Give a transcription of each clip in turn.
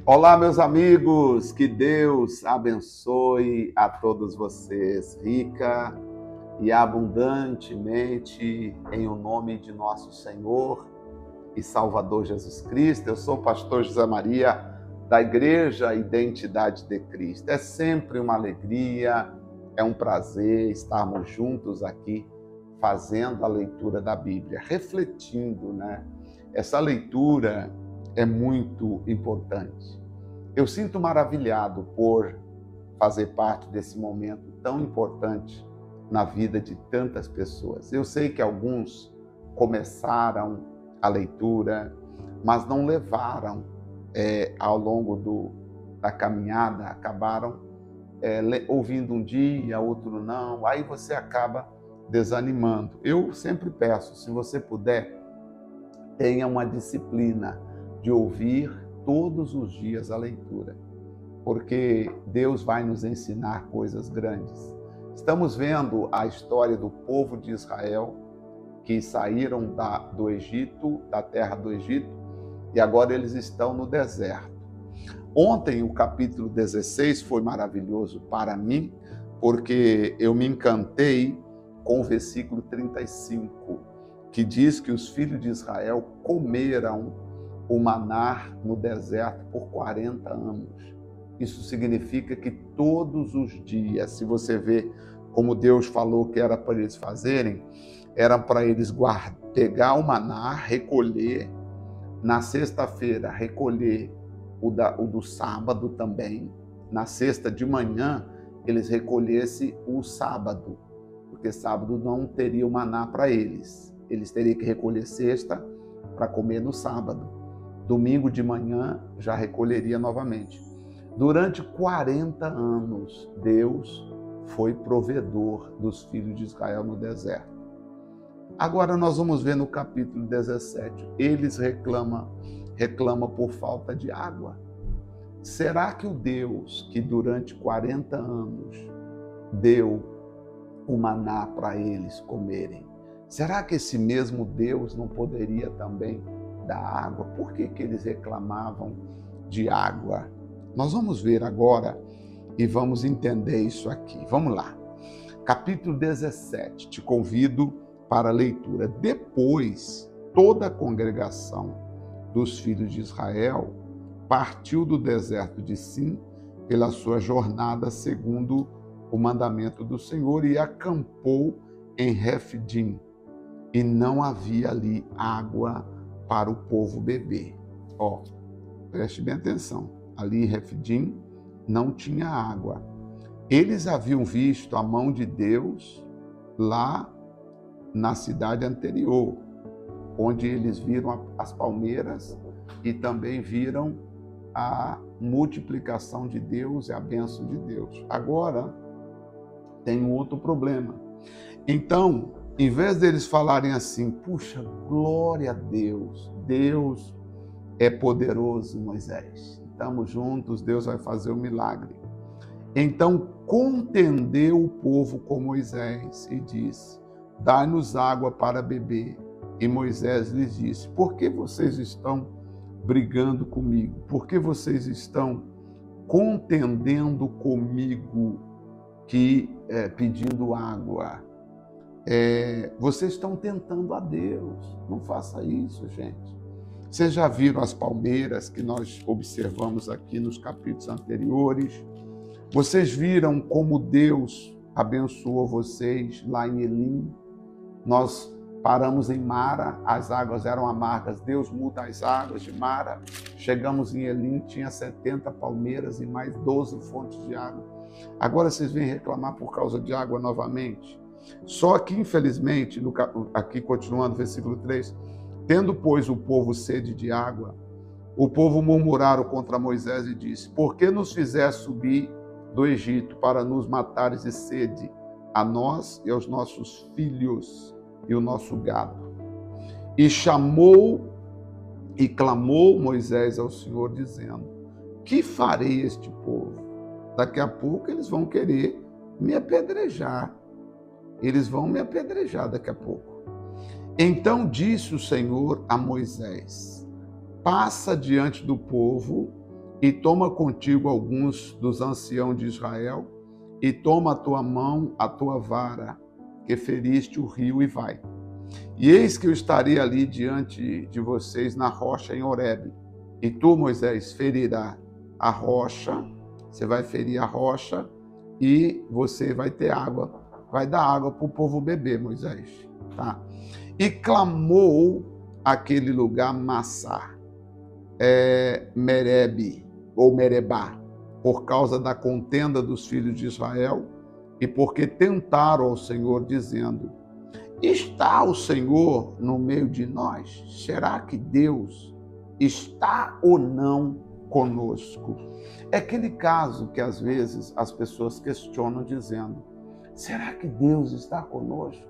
Olá, meus amigos, que Deus abençoe a todos vocês, rica e abundantemente, em o nome de nosso Senhor e Salvador Jesus Cristo. Eu sou o pastor José Maria, da Igreja Identidade de Cristo. É sempre uma alegria, é um prazer estarmos juntos aqui, fazendo a leitura da Bíblia, refletindo, né? Essa leitura é muito importante. Eu sinto maravilhado por fazer parte desse momento tão importante na vida de tantas pessoas. Eu sei que alguns começaram a leitura, mas não levaram ao longo da caminhada, acabaram ouvindo um dia, outro não, aí você acaba desanimando. Eu sempre peço, se você puder, tenha uma disciplina de ouvir todos os dias a leitura, porque Deus vai nos ensinar coisas grandes. Estamos vendo a história do povo de Israel, que saíram do Egito, da terra do Egito, e agora eles estão no deserto. Ontem, o capítulo 16 foi maravilhoso para mim, porque eu me encantei com o versículo 35, que diz que os filhos de Israel comeram o maná no deserto por 40 anos. Isso significa que todos os dias, se você vê como Deus falou que era para eles fazerem, era para eles pegar o maná, recolher, na sexta-feira recolher o do sábado também, na sexta de manhã eles recolhessem o sábado, porque sábado não teria o maná para eles teriam que recolher sexta para comer no sábado. Domingo de manhã já recolheria novamente. Durante 40 anos, Deus foi provedor dos filhos de Israel no deserto. Agora nós vamos ver no capítulo 17, eles reclamam por falta de água. Será que o Deus que durante 40 anos deu o maná para eles comerem, será que esse mesmo Deus não poderia também dar água? Por que eles reclamavam de água? Nós vamos ver agora e vamos entender isso aqui. Vamos lá. Capítulo 17. Te convido para a leitura. Depois, toda a congregação dos filhos de Israel partiu do deserto de Sim pela sua jornada segundo o mandamento do Senhor e acampou em Refidim. E não havia ali água para o povo beber. Preste bem atenção. Ali em Refidim não tinha água. Eles haviam visto a mão de Deus lá na cidade anterior, onde eles viram as palmeiras e também viram a multiplicação de Deus e a bênção de Deus. Agora tem um outro problema. Então, em vez deles falarem assim, puxa, glória a Deus, Deus é poderoso, Moisés, estamos juntos, Deus vai fazer o milagre. Então contendeu o povo com Moisés e disse, dai-nos água para beber. E Moisés lhes disse, por que vocês estão brigando comigo? Por que vocês estão contendendo comigo pedindo água? Vocês estão tentando a Deus. Não faça isso, gente. Vocês já viram as palmeiras que nós observamos aqui nos capítulos anteriores? Vocês viram como Deus abençoou vocês lá em Elim? Nós paramos em Mara, as águas eram amargas. Deus muda as águas de Mara. Chegamos em Elim, tinha 70 palmeiras e mais 12 fontes de água. Agora vocês vêm reclamar por causa de água novamente? Só que, infelizmente, aqui continuando, versículo 3, tendo, pois, o povo sede de água, o povo murmuraram contra Moisés e disse, por que nos fizeste subir do Egito para nos matares de sede, a nós e aos nossos filhos e o nosso gado? E chamou e clamou Moisés ao Senhor, dizendo, que farei este povo? Daqui a pouco eles vão querer me apedrejar. Eles vão me apedrejar daqui a pouco. Então disse o Senhor a Moisés, passa diante do povo e toma contigo alguns dos anciãos de Israel, e toma a tua mão, a tua vara, que feriste o rio, e vai. E eis que eu estarei ali diante de vocês na rocha em Horebe. E tu, Moisés, ferirá a rocha, você vai ferir a rocha e você vai ter água, vai dar água para o povo beber, Moisés. Tá? E clamou aquele lugar Massá, Merebe, ou Merebá, por causa da contenda dos filhos de Israel, e porque tentaram ao Senhor, dizendo: está o Senhor no meio de nós? Será que Deus está ou não conosco? É aquele caso que às vezes as pessoas questionam dizendo: será que Deus está conosco?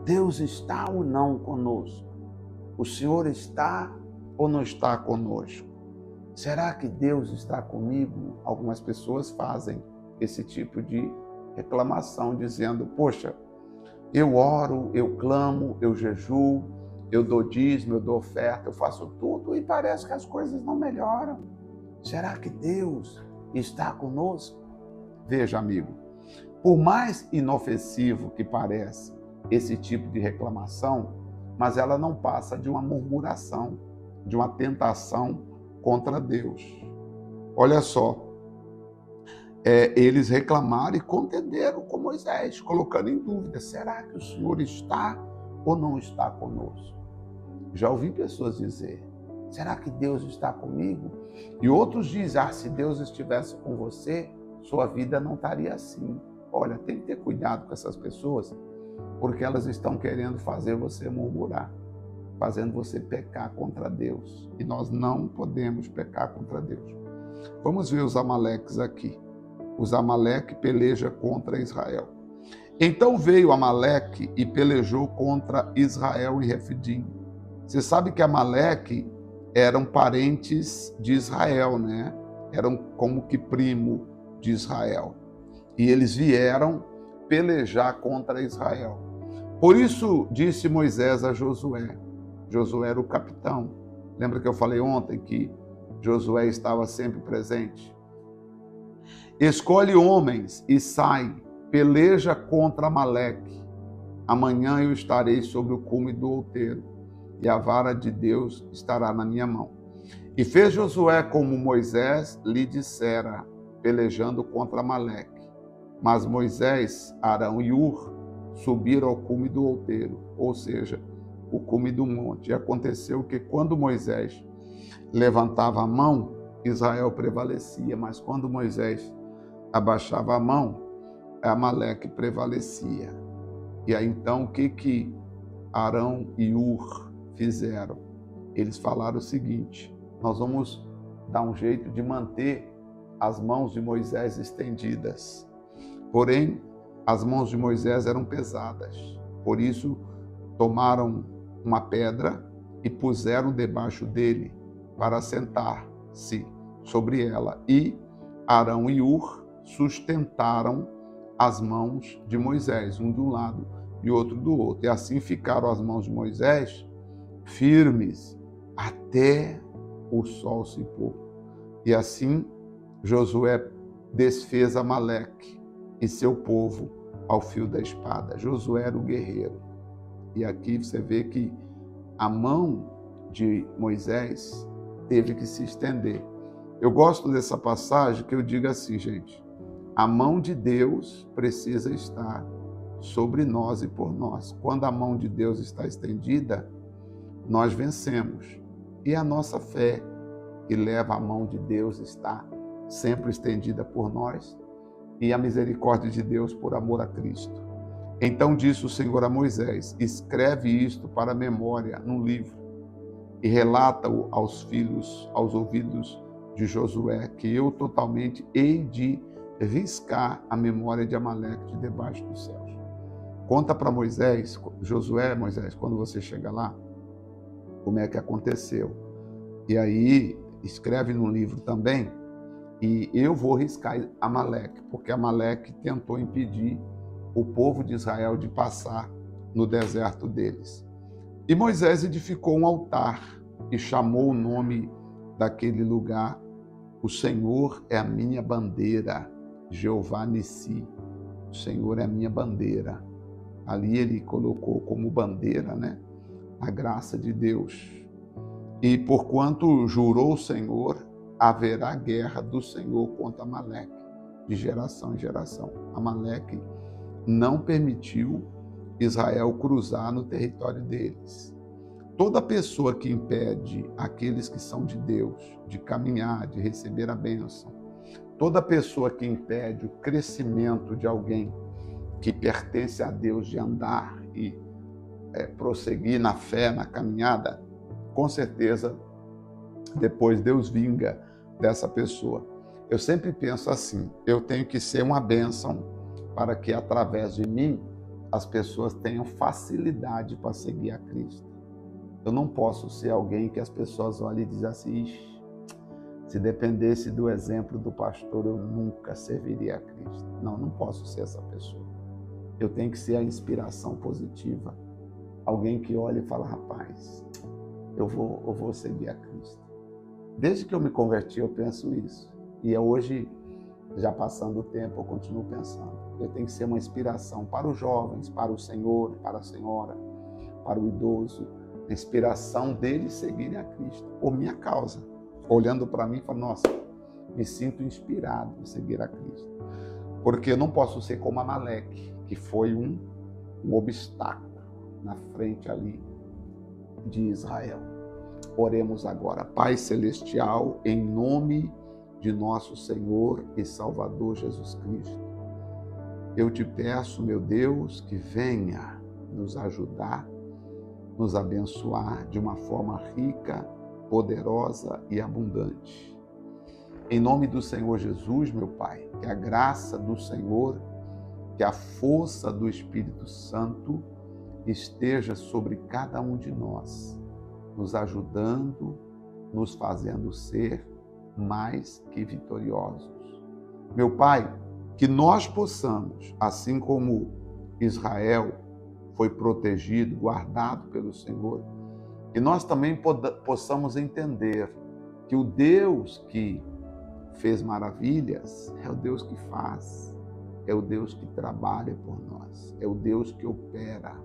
Deus está ou não conosco? O Senhor está ou não está conosco? Será que Deus está comigo? Algumas pessoas fazem esse tipo de reclamação, dizendo: poxa, eu oro, eu clamo, eu jejuo, eu dou dízimo, eu dou oferta, eu faço tudo e parece que as coisas não melhoram. Será que Deus está conosco? Veja, amigo, por mais inofensivo que pareça esse tipo de reclamação, mas ela não passa de uma murmuração, de uma tentação contra Deus. Olha só, eles reclamaram e contenderam com Moisés, colocando em dúvida: será que o Senhor está ou não está conosco? Já ouvi pessoas dizer: será que Deus está comigo? E outros dizem: se Deus estivesse com você, sua vida não estaria assim. Olha, tem que ter cuidado com essas pessoas, porque elas estão querendo fazer você murmurar, fazendo você pecar contra Deus. E nós não podemos pecar contra Deus. Vamos ver os Amaleques aqui. Os Amaleque pelejam contra Israel. Então veio Amaleque e pelejou contra Israel em Refidim. Você sabe que Amaleque eram parentes de Israel, né? Eram como que primo de Israel. E eles vieram pelejar contra Israel. Por isso disse Moisés a Josué. Josué era o capitão. Lembra que eu falei ontem que Josué estava sempre presente? Escolhe homens e sai, peleja contra Amaleque. Amanhã eu estarei sobre o cume do outeiro, e a vara de Deus estará na minha mão. E fez Josué como Moisés lhe dissera, pelejando contra Amaleque. Mas Moisés, Arão e Hur subiram ao cume do outeiro, ou seja, o cume do monte. E aconteceu que quando Moisés levantava a mão, Israel prevalecia, mas quando Moisés abaixava a mão, Amaleque prevalecia. E aí então o que Arão e Hur fizeram? Eles falaram o seguinte: nós vamos dar um jeito de manter as mãos de Moisés estendidas. Porém, as mãos de Moisés eram pesadas. Por isso, tomaram uma pedra e puseram debaixo dele para sentar-se sobre ela. E Arão e Hur sustentaram as mãos de Moisés, um de um lado e outro do outro. E assim ficaram as mãos de Moisés firmes até o sol se pôr. E assim Josué desfez Amaleque e seu povo ao fio da espada. Josué era o guerreiro. E aqui você vê que a mão de Moisés teve que se estender. Eu gosto dessa passagem que eu digo assim, gente: a mão de Deus precisa estar sobre nós e por nós. Quando a mão de Deus está estendida, nós vencemos. E a nossa fé, que leva a mão de Deus, está sempre estendida por nós, e a misericórdia de Deus por amor a Cristo. Então disse o Senhor a Moisés: escreve isto para a memória num livro e relata-o aos filhos, aos ouvidos de Josué, que eu totalmente hei de riscar a memória de Amaleque de debaixo dos céus. Conta para Moisés, Josué, Moisés, quando você chega lá, como é que aconteceu. E aí escreve no livro também, e eu vou riscar Amaleque, porque Amaleque tentou impedir o povo de Israel de passar no deserto deles. E Moisés edificou um altar e chamou o nome daquele lugar O Senhor é a minha bandeira, Jeová Nissi. O Senhor é a minha bandeira. Ali ele colocou como bandeira, né, a graça de Deus. E porquanto jurou o Senhor, haverá guerra do Senhor contra Amaleque, de geração em geração. Amaleque não permitiu Israel cruzar no território deles. Toda pessoa que impede aqueles que são de Deus de caminhar, de receber a bênção, toda pessoa que impede o crescimento de alguém que pertence a Deus de andar e prosseguir na fé, na caminhada, com certeza depois Deus vinga dessa pessoa. Eu sempre penso assim, eu tenho que ser uma bênção para que através de mim as pessoas tenham facilidade para seguir a Cristo. Eu não posso ser alguém que as pessoas olhem e dizem assim, se dependesse do exemplo do pastor, eu nunca serviria a Cristo. Não, não posso ser essa pessoa. Eu tenho que ser a inspiração positiva. Alguém que olha e fala, rapaz, eu vou seguir a Cristo. Desde que eu me converti, eu penso isso. E hoje, já passando o tempo, eu continuo pensando. Eu tenho que ser uma inspiração para os jovens, para o senhor, para a senhora, para o idoso. A inspiração deles seguirem a Cristo, por minha causa. Olhando para mim e falando, nossa, me sinto inspirado em seguir a Cristo. Porque eu não posso ser como Amaleque, que foi um obstáculo na frente ali de Israel. Oremos agora. Pai Celestial, em nome de nosso Senhor e Salvador Jesus Cristo, eu te peço, meu Deus, que venha nos ajudar, nos abençoar de uma forma rica, poderosa e abundante. Em nome do Senhor Jesus, meu Pai, que a graça do Senhor, que a força do Espírito Santo esteja sobre cada um de nós, nos ajudando, nos fazendo ser mais que vitoriosos. Meu Pai, que nós possamos, assim como Israel foi protegido, guardado pelo Senhor, que nós também possamos entender que o Deus que fez maravilhas é o Deus que faz, é o Deus que trabalha por nós, é o Deus que opera,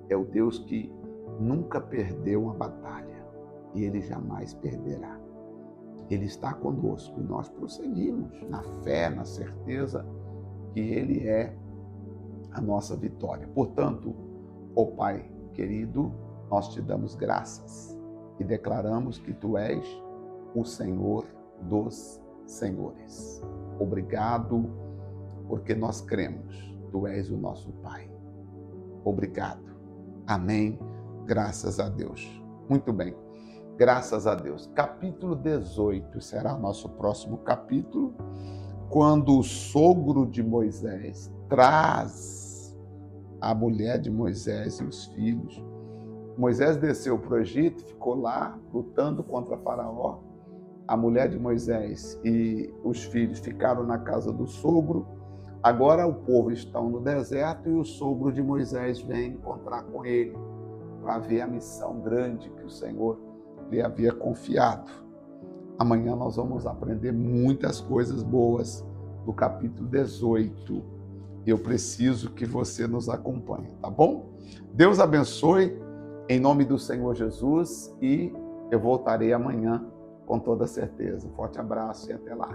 é o Deus que nunca perdeu uma batalha e Ele jamais perderá. Ele está conosco e nós prosseguimos na fé, na certeza que Ele é a nossa vitória. Portanto, ó Pai querido, nós te damos graças e declaramos que Tu és o Senhor dos Senhores. Obrigado, porque nós cremos, Tu és o nosso Pai. Obrigado. Amém. Graças a Deus. Muito bem. Graças a Deus. Capítulo 18 será o nosso próximo capítulo, quando o sogro de Moisés traz a mulher de Moisés e os filhos. Moisés desceu para o Egito, ficou lá lutando contra Faraó. A mulher de Moisés e os filhos ficaram na casa do sogro. Agora o povo está no deserto e o sogro de Moisés vem encontrar com ele para ver a missão grande que o Senhor lhe havia confiado. Amanhã nós vamos aprender muitas coisas boas do capítulo 18. Eu preciso que você nos acompanhe, tá bom? Deus abençoe em nome do Senhor Jesus e eu voltarei amanhã com toda certeza. Forte abraço e até lá.